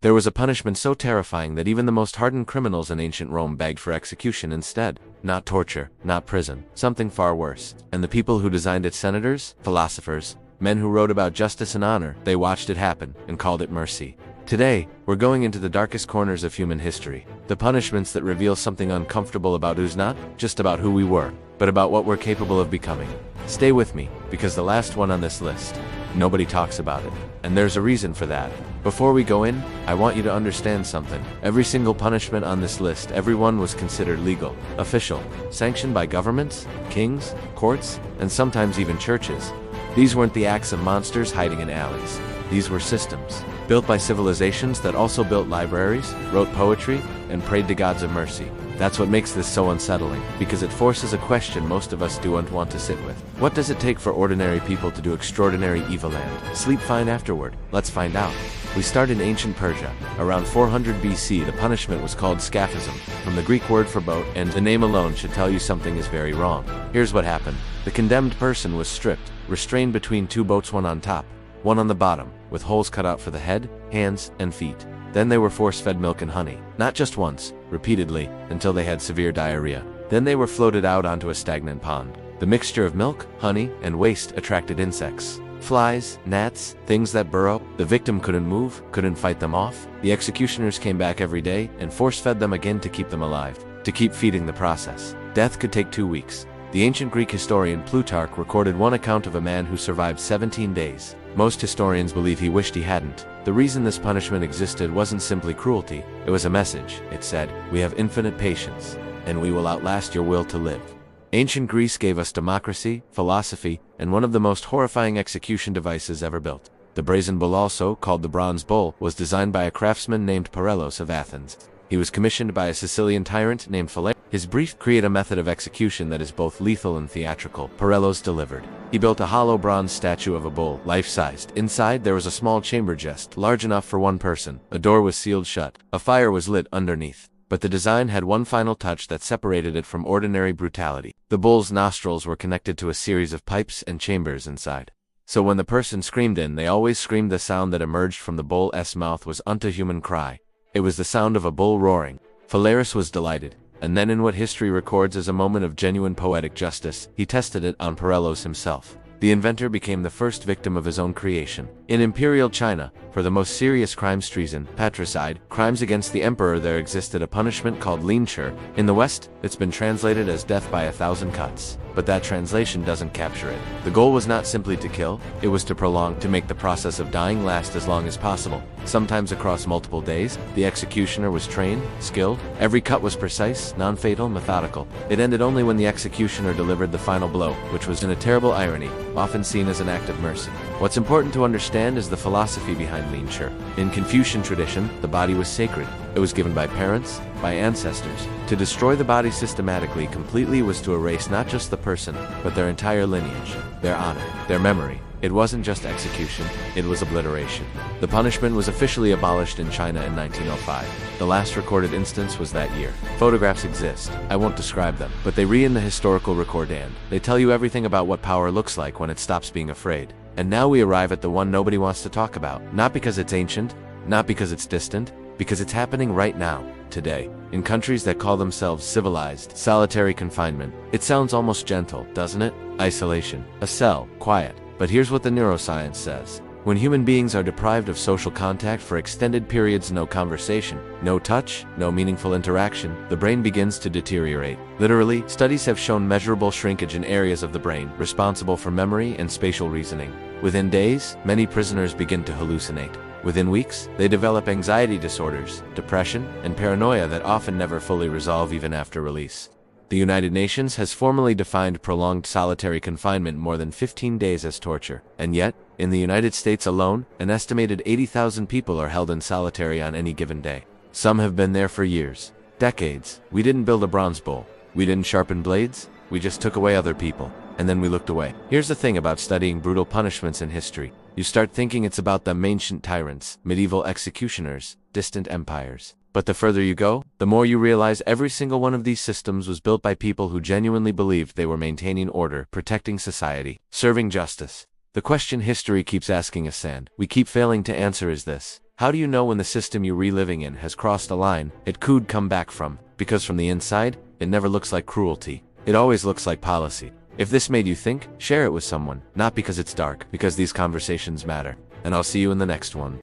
There was a punishment so terrifying that even the most hardened criminals in ancient Rome begged for execution instead. Not torture, not prison, something far worse. And the people who designed it, senators, philosophers, men who wrote about justice and honor, they watched it happen and called it mercy. Today, we're going into the darkest corners of human history. The punishments that reveal something uncomfortable about who's not just about who we were, but about what we're capable of becoming. Stay with me, because the last one on this list, nobody talks about it. And there's a reason for that. Before we go in, I want you to understand something. Every single punishment on this list, everyone was considered legal, official, sanctioned by governments, kings, courts, and sometimes even churches. These weren't the acts of monsters hiding in alleys. These were systems, built by civilizations that also built libraries, wrote poetry, and prayed to gods of mercy. That's what makes this so unsettling, because it forces a question most of us don't want to sit with. What does it take for ordinary people to do extraordinary evil and sleep fine afterward? Let's find out. We start in ancient Persia. Around 400 BC, the punishment was called scaphism, from the Greek word for boat, and the name alone should tell you something is very wrong. Here's what happened. The condemned person was stripped, restrained between two boats, one on top, one on the bottom, with holes cut out for the head, hands, and feet. Then they were force-fed milk and honey, not just once, repeatedly, until they had severe diarrhea. Then they were floated out onto a stagnant pond. The mixture of milk, honey, and waste attracted insects. Flies, gnats, things that burrow. The victim couldn't move, couldn't fight them off. The executioners came back every day and force-fed them again to keep them alive, to keep feeding the process. Death could take 2 weeks. The ancient Greek historian Plutarch recorded one account of a man who survived 17 days. Most historians believe he wished he hadn't. The reason this punishment existed wasn't simply cruelty, it was a message. It said, "We have infinite patience, and we will outlast your will to live." Ancient Greece gave us democracy, philosophy, and one of the most horrifying execution devices ever built. The brazen bull, also called the bronze bull, was designed by a craftsman named Parellos of Athens. He was commissioned by a Sicilian tyrant named Phalaris. His brief create a method of execution that is both lethal and theatrical. Parellos delivered. He built a hollow bronze statue of a bull, life-sized. Inside there was a small chamber just large enough for one person. A door was sealed shut. A fire was lit underneath. But the design had one final touch that separated it from ordinary brutality. The bull's nostrils were connected to a series of pipes and chambers inside. So when the person screamed in, they always screamed. The sound that emerged from the bull's mouth was unto human cry. It was the sound of a bull roaring. Phalaris was delighted. And then, in what history records as a moment of genuine poetic justice, he tested it on Parellos himself. The inventor became the first victim of his own creation. In Imperial China, for the most serious crimes, treason, patricide, crimes against the emperor, there existed a punishment called lynchur. In the West, it's been translated as death by 1,000 cuts. But that translation doesn't capture it. The goal was not simply to kill, it was to prolong, to make the process of dying last as long as possible. Sometimes across multiple days, the executioner was trained, skilled. Every cut was precise, non-fatal, methodical. It ended only when the executioner delivered the final blow, which was, in a terrible irony, often seen as an act of mercy. What's important to understand is the philosophy behind lynchur. In Confucian tradition, the body was sacred. It was given by parents, by ancestors. To destroy the body systematically, completely, was to erase not just the person, but their entire lineage, their honor, their memory. It wasn't just execution, it was obliteration. The punishment was officially abolished in China in 1905. The last recorded instance was that year. Photographs exist. I won't describe them, but they read in the historical record, and they tell you everything about what power looks like when it stops being afraid. And now we arrive at the one nobody wants to talk about. Not because it's ancient, not because it's distant, because it's happening right now, today, in countries that call themselves civilized. Solitary confinement. It sounds almost gentle, doesn't it? Isolation. A cell. Quiet. But here's what the neuroscience says. When human beings are deprived of social contact for extended periods, no conversation, no touch, no meaningful interaction, the brain begins to deteriorate. Literally, studies have shown measurable shrinkage in areas of the brain responsible for memory and spatial reasoning. Within days, many prisoners begin to hallucinate. Within weeks, they develop anxiety disorders, depression, and paranoia that often never fully resolve even after release. The United Nations has formally defined prolonged solitary confinement more than 15 days as torture. And yet, in the United States alone, an estimated 80,000 people are held in solitary on any given day. Some have been there for years, decades. We didn't build a bronze bull. We didn't sharpen blades. We just took away other people. And then we looked away. Here's the thing about studying brutal punishments in history. You start thinking it's about them ancient tyrants, medieval executioners, distant empires. But the further you go, the more you realize every single one of these systems was built by people who genuinely believed they were maintaining order, protecting society, serving justice. The question history keeps asking us and we keep failing to answer is this: How do you know when the system you're reliving in has crossed a line it could come back from? Because from the inside, it never looks like cruelty. It always looks like policy. If this made you think, share it with someone, not because it's dark, because these conversations matter. And I'll see you in the next one.